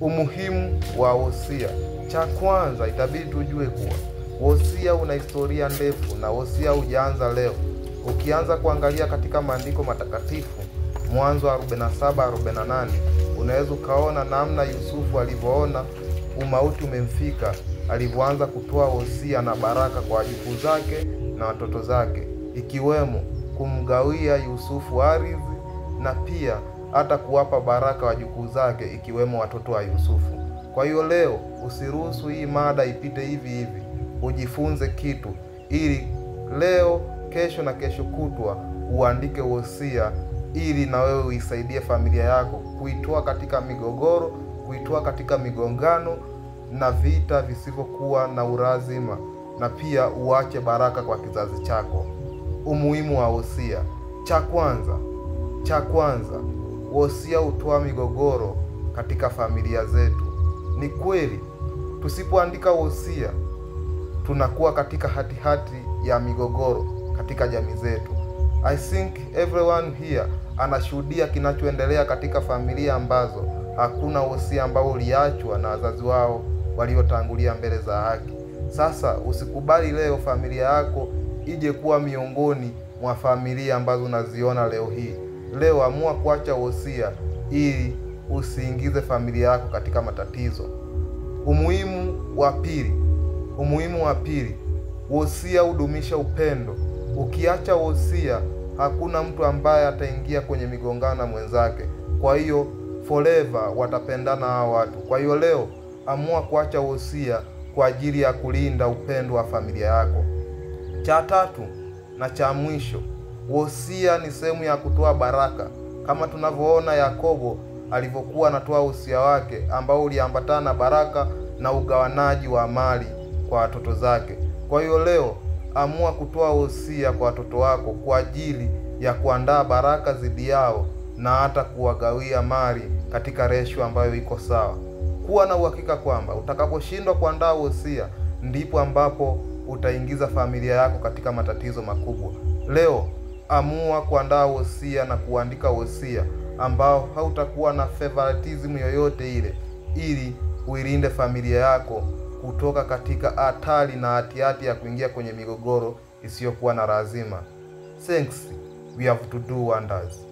Umuhimu wa wosia. Cha kwanza itabidi tujue kuwa wosia una historia ndefu na wosia hujaanza leo. Ukianza kuangalia katika maandiko matakatifu, Mwanzo 47:48, unaweza ukaona namna Yusufu alivyoona umauti umemfika, alivyoanza kutoa wosia na baraka kwa wajukuu zake na watoto zake, ikiwemo kumgawia Yusufu ardhi na pia hata kuwapa baraka wajukuu zake ikiwemo watoto wa Yusufu. Kwa hiyo leo usiruhusu hii mada ipite hivi hivi. Ujifunze kitu ili leo, kesho na kesho kutwa uandike wosia ili na wewe uisaidie familia yako kuitoa katika migogoro, kuitoa katika migongano na vita visivyokuwa na ulazima, na pia uache baraka kwa kizazi chako. Umuhimu wa wosia. Cha kwanza, wosia hutoa migogoro katika familia zetu. Ni kweli, tusipoandika wosia tunakuwa katika hatihati ya migogoro katika jamii zetu. I think everyone here anashuhudia kinachoendelea katika familia ambazo hakuna wosia ambao uliachwa na wazazi wao waliotangulia mbele za haki. Sasa usikubali leo familia yako ije kuwa miongoni mwa familia ambazo unaziona leo hii. Leo amua kuacha wosia ili usiingize familia yako katika matatizo. Umuhimu wa pili, wosia hudumisha upendo. Ukiacha wosia, hakuna mtu ambaye ataingia kwenye migongano na mwenzake. Kwa hiyo forever watapendana hao watu. Kwa hiyo leo amua kuacha wosia kwa ajili ya kulinda upendo wa familia yako. Cha tatu na cha mwisho, wosia ni sehemu ya kutoa baraka. Kama tunavyoona Yakobo alivyokuwa anatoa wosia wake ambao uliambatana na baraka na ugawanaji wa mali kwa watoto zake. Kwa hiyo leo amua kutoa wosia kwa watoto wako kwa ajili ya kuandaa baraka dhidi yao na hata kuwagawia mali katika ratio ambayo iko sawa. Kuwa na uhakika kwamba utakaposhindwa kuandaa wosia ndipo ambapo utaingiza familia yako katika matatizo makubwa. Leo amua kuandaa wosia na kuandika wosia ambao hautakuwa na favoritism yoyote ile, ili uilinde familia yako kutoka katika hatari na hatihati ya kuingia kwenye migogoro isiyokuwa na lazima. Thanks. We have to do wonders.